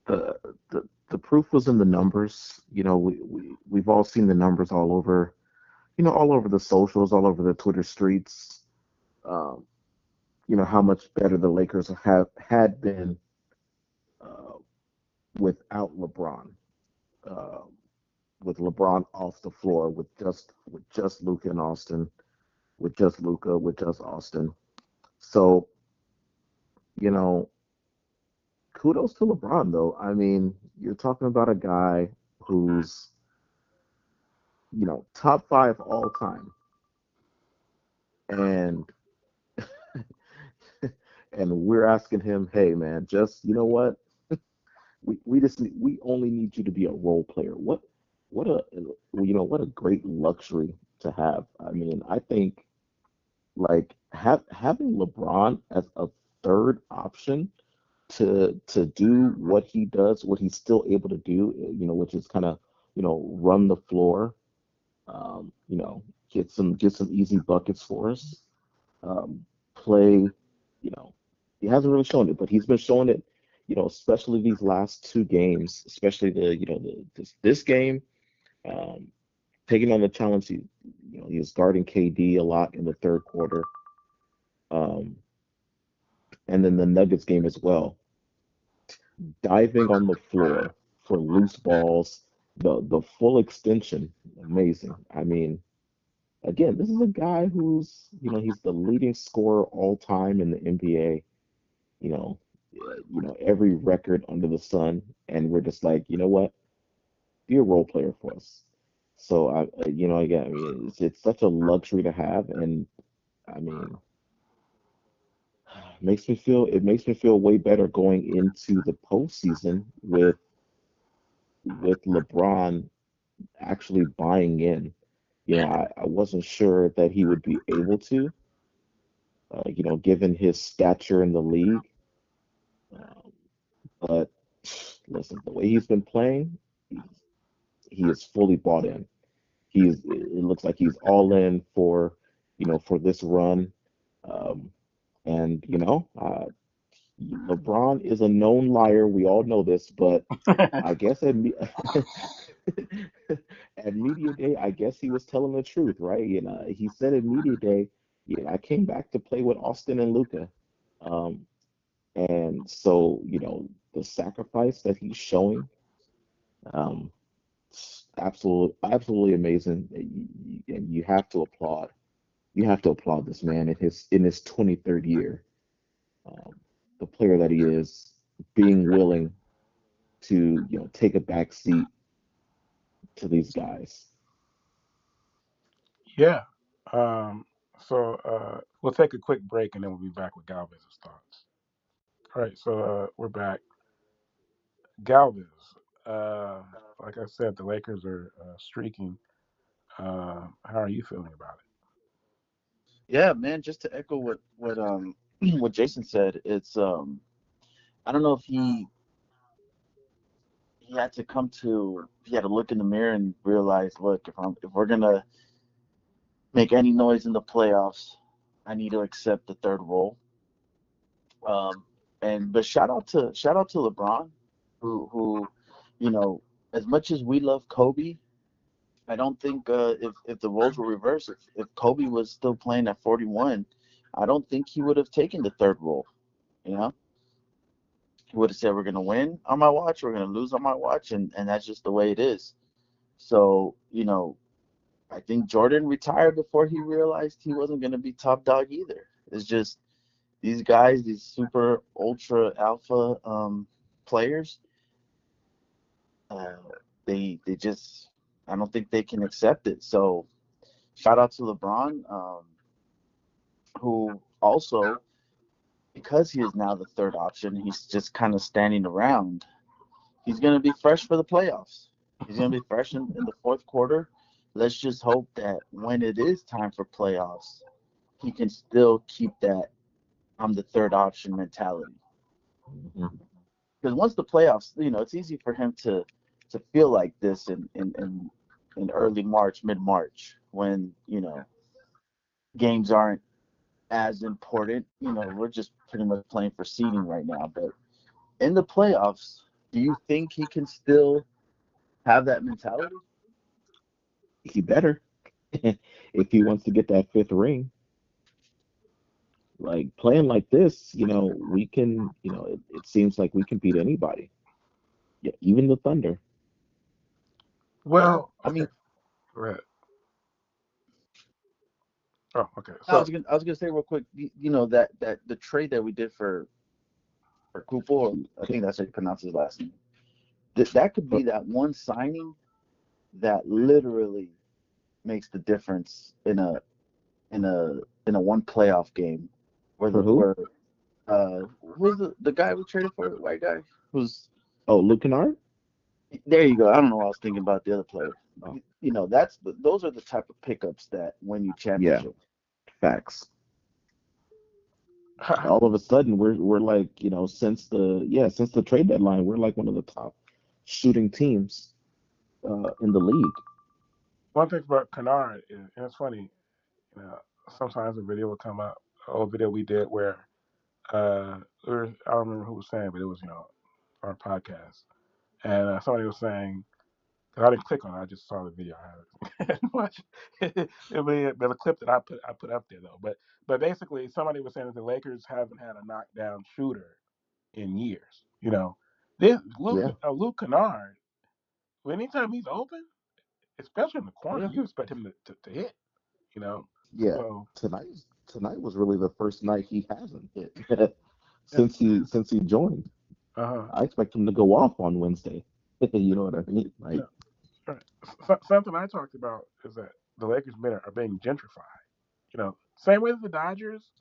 the the proof was in the numbers. We've all seen the numbers all over, all over the socials, all over the Twitter streets. Um, how much better the Lakers have had been uh, without LeBron. Uh, with LeBron off the floor, with just Luka and Austin, with just Luka, with just Austin. So, you know, kudos to LeBron though. I mean, you're talking about a guy who's, top five all time, and and we're asking him, hey man, just we only need you to be a role player. What a great luxury to have. I mean, I think like having LeBron as a third option to do what he does, what he's still able to do, which is kind of, run the floor, get some easy buckets for us. Play, you know, he hasn't really shown it, but he's been showing it, especially these last two games, especially this game, um, taking on the challenge. He was guarding KD a lot in the third quarter, um, and then the Nuggets game as well, diving on the floor for loose balls, the full extension, amazing. I mean, again, this is a guy who's, he's the leading scorer all time in the NBA. You know, every record under the sun, and we're just like, you know what? Be a role player for us. So again, I mean, it's such a luxury to have, and I mean, it makes me feel way better going into the postseason with LeBron actually buying in. I wasn't sure that he would be able to, given his stature in the league. Um, but listen, the way he's been playing, he, he is fully bought in. It looks like he's all in for this run. Um, and LeBron is a known liar. We all know this, but I guess at media day, I guess he was telling the truth, right? He said at media day, I came back to play with Austin and Luka. Um, and so, the sacrifice that he's showing, um, absolutely amazing. And you have to applaud. You have to applaud this man in his 23rd year, um, the player that he is, being willing to, take a back seat to these guys. Yeah. So we'll take a quick break and then we'll be back with Galvez's thoughts. All right. So we're back. Galvez. Uh, like I said, the Lakers are streaking. How are you feeling about Yeah, man, just to echo what what Jason said, it's I don't know if he had to he had to look in the mirror and realize, look, if we're gonna make any noise in the playoffs, I need to accept the third role. Um, and but shout out to LeBron, who, you know, as much as we love Kobe, I don't think if the roles were reversed, if Kobe was still playing at 41, I don't think he would have taken the third role. You know, he would have said, "We're gonna win on my watch, we're gonna lose on my watch," and that's just the way it is. So, I think Jordan retired before he realized he wasn't gonna be top dog either. It's just these guys, these super ultra alpha players, uh, they just I don't think they can accept it. So shout out to LeBron, who also, because he is now the third option, he's just kind of standing around. He's going to be fresh for the playoffs. He's going to be fresh in the fourth quarter. Let's just hope that when it is time for playoffs, he can still keep that I'm the third option mentality. Mhm. Because once the playoffs, it's easy for him to feel like this in early March, mid March, when games aren't as important. We're just pretty much playing for seeding right now. But in the playoffs, Do you think he can still have that mentality? He better if he wants to get that fifth ring. Like playing like this, we can, it seems like we can beat anybody. Yeah, even the Thunder. Well, I okay, mean, right. Oh, okay. I So, was gonna say real quick, that the trade that we did for Kupo, I think that's how you pronounce his last name. That could For, be that one signing that literally makes the difference in a one playoff game where for who? who's the guy we traded for, the white guy who's Oh, Luke Kennard? there you go. I don't know what I was thinking about the other player. Oh, Those are the type of pickups that win you yeah, championships. facts. All of a sudden, we're like, since the trade deadline, we're like one of the top shooting teams in the league. one thing about Kennard is, and it's funny, you know, sometimes a video will come up, an old video we did where, I don't remember who was saying, but it was, our podcast. And somebody was saying, 'cause I didn't click on it, I just saw the video. I hadn't watched it. There's a clip that I put up there though. But basically, somebody was saying that the Lakers haven't had a knockdown shooter in years. This Yeah, Luke Kennard, anytime he's open, especially in the corner, Yeah, you expect him to hit. You know, yeah. so Tonight, tonight was really the first night he hasn't hit yeah, since he joined. uh huh, I expect him to go off on Wednesday. You know what I mean? yeah. Like, Right. Something I talked about is that the Lakers are being gentrified. Same way as the Dodgers.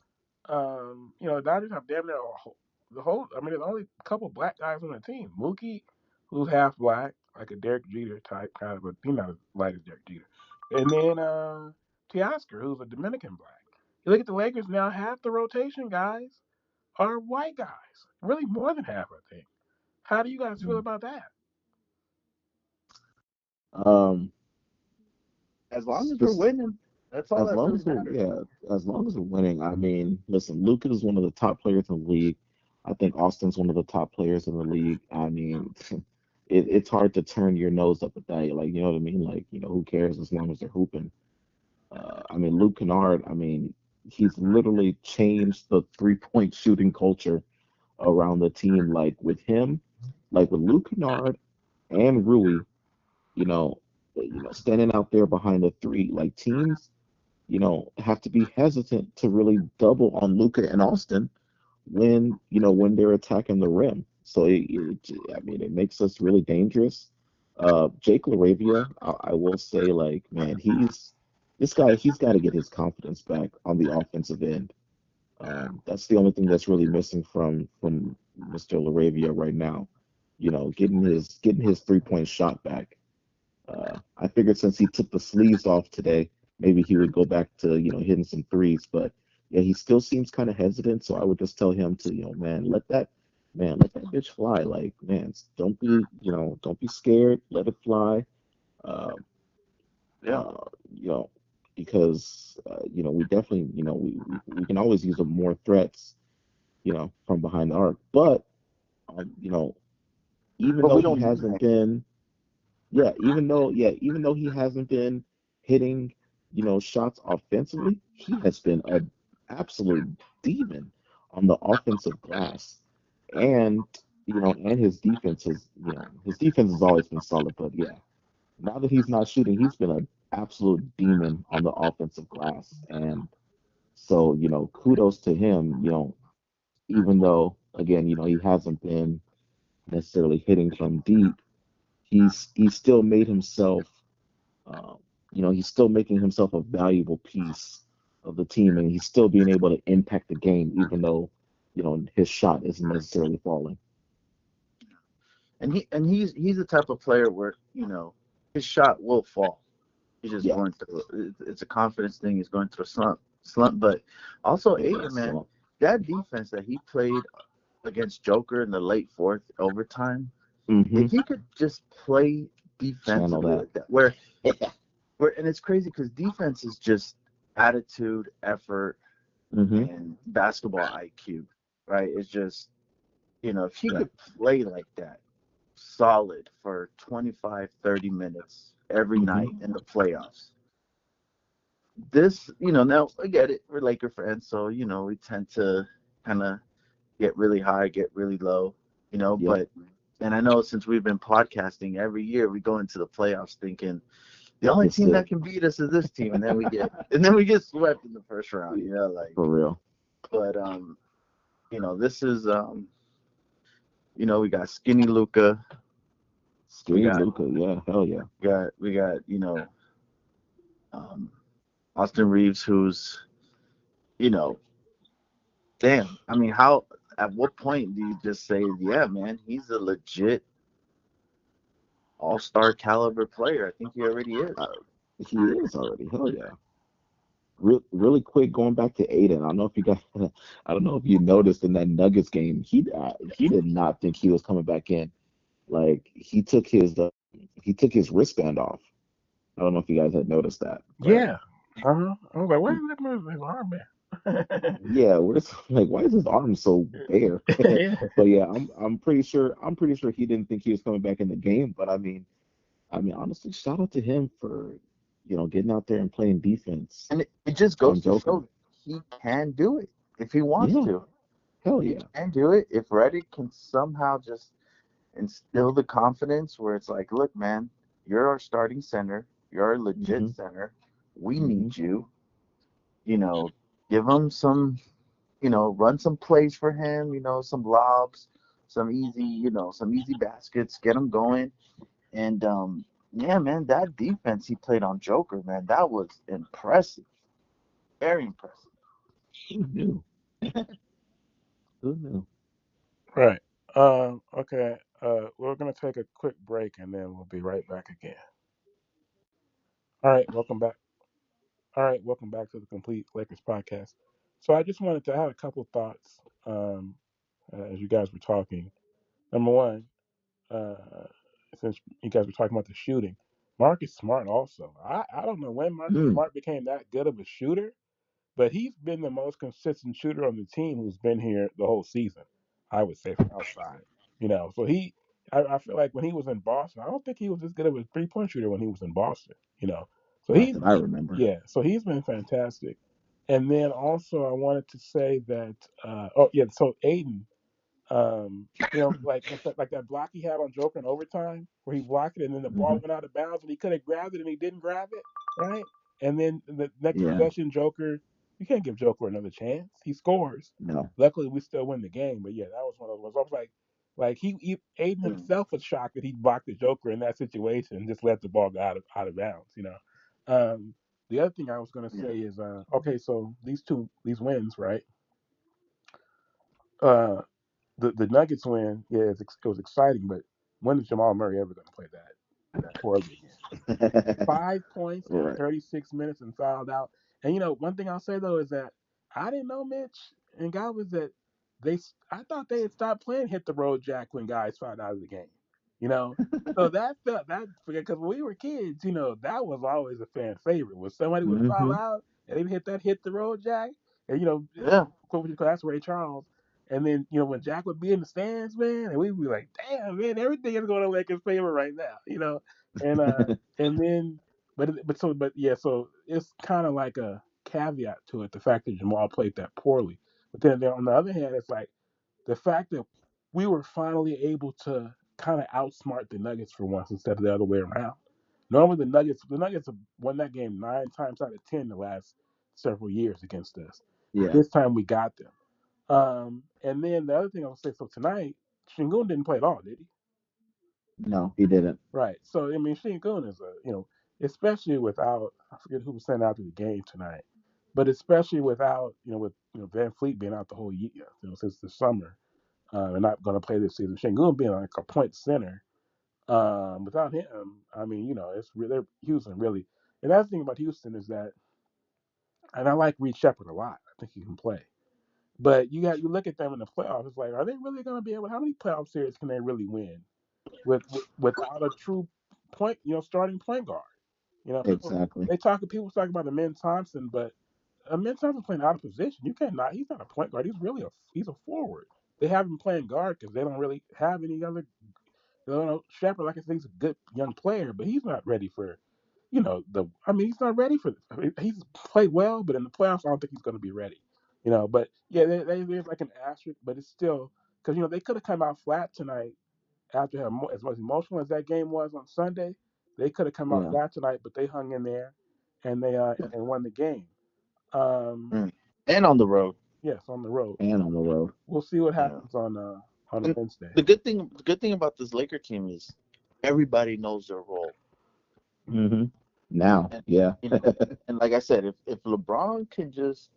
The Dodgers have damn near the whole. I mean, there's only a couple black guys on the team. Mookie, who's half black, like a Derek Jeter type, kind of, but he's not as light as Derek Jeter. And then Teoscar, who's a Dominican black. You look at the Lakers now, half the rotation guys are white guys. Really, more than half, I think. How do you guys feel mm, about that? um, as long as we're just winning, that's all as that long really as we're matters. yeah, as long as we're winning. I mean, listen, Luka is one of the top players in the league. I think Austin's one of the top players in the league. I mean, it's hard to turn your nose up at that. Like, you know what I mean? Like, who cares as long as they're hooping? I mean, Luke Kennard, I mean, he's literally changed the three-point shooting culture around the team. Like with him, like with Luke Kennard and Rui, you know, standing out there behind the three, like teams, have to be hesitant to really double on Luca and Austin when they're attacking the rim. So I mean, it makes us really dangerous. Jake LaRavia, I will say, like, man, this guy. He's got to get his confidence back on the offensive end. That's the only thing that's really missing from Mr. LaRavia right now. Getting his 3-point shot back. I figured since he took the sleeves off today, maybe he would go back to hitting some threes. But yeah, he still seems kind of hesitant. So I would just tell him to let that bitch fly. Like man, don't be scared. Let it fly. Uh, Yeah. you know, because we definitely we can always use more threats from behind the arc. But um, you know even But though we he don't need hasn't that. been even though he hasn't been hitting, shots offensively, he has been a absolute demon on the offensive glass. And and his defense has always been solid, but yeah, now that he's not shooting, he's been an absolute demon on the offensive glass. And so, kudos to him, even though again, he hasn't been necessarily hitting from deep, he's still made himself um, he's still making himself a valuable piece of the team, and he's still being able to impact the game, even though his shot isn't necessarily falling. And he's the type of player where his shot will fall. He's just Yeah, going through. It's a confidence thing. He's going through a slump. But also, yeah, Aiden, man, so that defense that he played against Joker in the late fourth overtime. hmm If he could just play channel defensively that. like that, where and it's crazy because defense is just attitude, effort, hmm and basketball IQ, right? It's just if he Yeah, could play like that, solid for 25, 30 minutes every Hmm. night in the playoffs. This, now I get it. We're Laker fans, so we tend to kind of get really high, get really low, Yep. but and I know since we've been podcasting every year, we go into the playoffs thinking the only This is team it. that can beat us is this team, and then we get swept in the first round, like. For real. But this is we got skinny Luka, we Skinny got Luca. Yeah. Hell yeah. we got um, Austin Reeves, who's you know, damn. I mean, how? At what point do you just say, yeah, man, he's a legit all-star caliber player? I think he already is. Uh, he is already. Hell yeah. Really quick, going back to Aiden. I don't know if you guys, I don't know if you noticed in that Nuggets game, he did not think he was coming back in. Like he took his wristband off. I don't know if you guys had noticed that, but Yeah. Uh-huh. I was like, why is that moving his arm there? yeah, like why is his arm so bare? Yeah. But yeah, I'm pretty sure he didn't think he was coming back in the game. But I mean honestly, shout out to him for getting out there and playing defense And it just on goes to Joker. show he can do it if he wants Yeah, to. hell He yeah. can do it if Reddick can somehow just instill the confidence where it's like, look, man, you're our starting center. You're a legit Hmm. center. We Hmm. need you. You know, give him some, run some plays for him, some lobs, some easy baskets, get him going. And yeah, man, that defense he played on Joker, man, that was impressive. Very impressive. Who knew? Who knew? Right. Okay. We're gonna take a quick break and then we'll be right back again. All right. Welcome back. All right. Welcome back to the Complete Lakers podcast. So I just wanted to have a couple thoughts as you guys were talking. Number one, uh, since you guys were talking about the shooting, Marcus Smart also. I don't know when Marcus Mm, Smart became that good of a shooter, but he's been the most consistent shooter on the team who's been here the whole season. I would say from outside, So I feel like when he was in Boston, I don't think he was as good of a 3-point shooter when he was in Boston. So Not that I remember. yeah, so he's been fantastic. And then also I wanted to say that, oh yeah, so Aiden, like that block he had on Joker in overtime, where he blocked it and then the ball Hmm. went out of bounds and he could have grabbed it and he didn't grab it, right? And then the next Yeah. possession, Joker, you can't give Joker another chance. He scores. No. Luckily, we still win the game. But yeah, that was one of those ones. I was like he Aiden mm, himself was shocked that he blocked the Joker in that situation and just let the ball go out of bounds. Um, the other thing I was gonna yeah. say is, okay, so these wins, right? Uh, the Nuggets win, yeah, it was exciting, but when is Jamal Murray ever going to play that poorly again? 5 points in Right. 36 minutes and fouled out. And one thing I'll say though is that I didn't know Mitch and Guy was that I thought they had stopped playing hit the road jack when guys fouled out of the game. You know, so that felt that because when we were kids, that was always a fan favorite. When somebody would foul Hmm. out and they hit the road jack, and Yeah. that's Ray Charles. And then when Jack would be in the stands, man, and we'd be like, "Damn, man, everything is going to Lakers' favor right now." And and then, but yeah, so it's kind of like a caveat to it, the fact that Jamal played that poorly. But then on the other hand, it's like the fact that we were finally able to kind of outsmart the Nuggets for once instead of the other way around. Normally, the Nuggets have won that game 9 times out of 10 the last several years against us. But Yeah. this time we got them. And then the other thing I will say, so tonight, Shingun didn't play at all, did he? No, he didn't. Right. So I mean, Shingun is especially without I forget who was sent out to the game tonight, but especially without with Van Fleet being out the whole year, since the summer, and not going to play this season. Shingun being like a point center, without him, I mean, it's really Houston really. And that's the thing about Houston is that, and I like Reed Shepard a lot. I think he can play. But you look at them in the playoffs. It's like, are they really going to be able? How many playoff series can they really win without a true point? Starting point guard. Exactly. People talk about Amin Thompson, but Amin Thompson playing out of position. You can't not. He's not a point guard. He's a forward. They have him playing guard because they don't really have any other. Shepard, like I think, he's a good young player, but he's not ready for, the. I mean, he's not ready for. I mean, he's played well, but in the playoffs, I don't think he's going to be ready. But yeah, there's like an asterisk, but it's still because they could have come out flat tonight after as much emotional as that game was on Sunday. They could have come out Yeah. flat tonight, but they hung in there and they and won the game. Um, Mm. And on the road. yes, on the road. And on the road. We'll see what Yeah. happens on And Wednesday. the good thing about this Laker team is everybody knows their role. Hmm. Now, And yeah. you know, and like I said, if LeBron can just,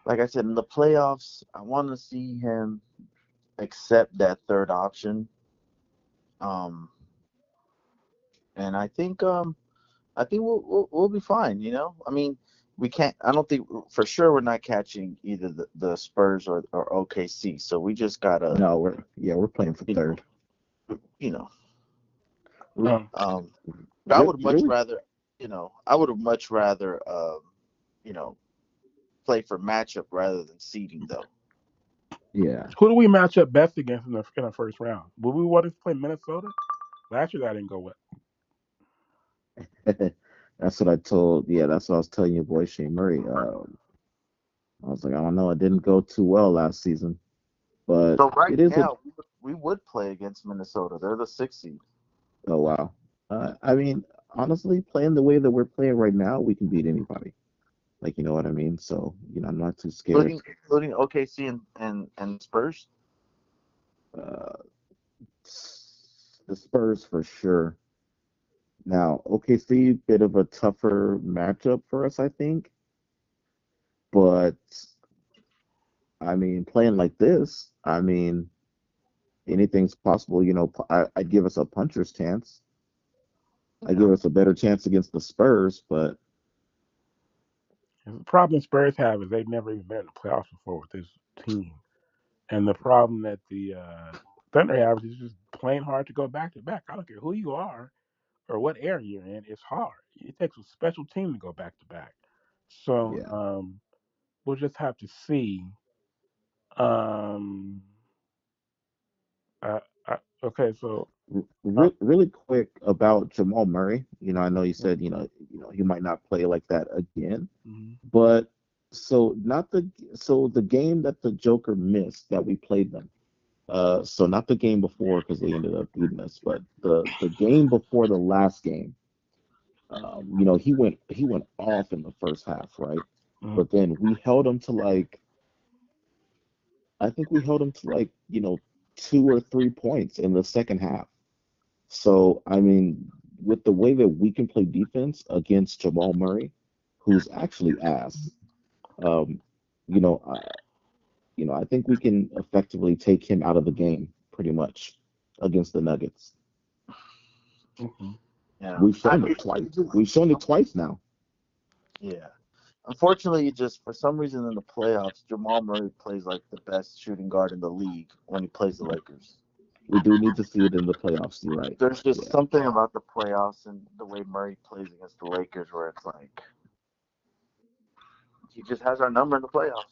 like I said, in the playoffs, I want to see him accept that third option. Um, and I think we'll be fine. I mean, we can't. I don't think for sure we're not catching either the Spurs or OKC. So we just gotta, No, we're playing for you know, third. you know. Um, Um, but Really? I would have much rather, you know, play for matchup rather than seeding though. Yeah. who do we match up best against in the first round? Will we want to play Minnesota? Last year that didn't go well. That's what I told. Yeah, that's what I was telling your boy Shane Murray. I was like, I don't know, it didn't go too well last season, but So right it is a. now we would play against Minnesota. They're the sixth seed, Oh wow. I mean, honestly, playing the way that we're playing right now, we can beat anybody. Like, you know what I mean? So, I'm not too scared. including OKC and Spurs. Uh, the Spurs for sure. Now, OKC, bit of a tougher matchup for us, I think. But I mean, playing like this, I mean, anything's possible. I'd give us a puncher's chance. I Yeah. give us a better chance against the Spurs, but And the problem Spurs have is they've never even been in the playoffs before with this team. And the problem that the Thunder have is just plain hard to go back to back. I don't care who you are or what area you're in, it's hard. It takes a special team to go back to back. So yeah. we'll just have to see. Um, I, okay, so uh, Really quick about Jamal Murray. I know you said he might not play like that again, mhm. but so the game that the Joker missed that we played them. So not the game before because they ended up beating us, but the game before the last game. He went off in the first half, right? Mhm. But then we held him to like I think we held him to like 2 or 3 points in the second half. So, I mean, with the way that we can play defense against Jamal Murray, who's actually ass, um, you know, I, I think we can effectively take him out of the game pretty much against the Nuggets. Mhm. Yeah. We've shown it twice. We've shown it twice now. Yeah. Unfortunately, just for some reason in the playoffs, Jamal Murray plays like the best shooting guard in the league when he plays the Lakers. We do need to see it in the playoffs. You're right. There's just Yeah. something about the playoffs and the way Murray plays against the Lakers where it's like he just has our number in the playoffs.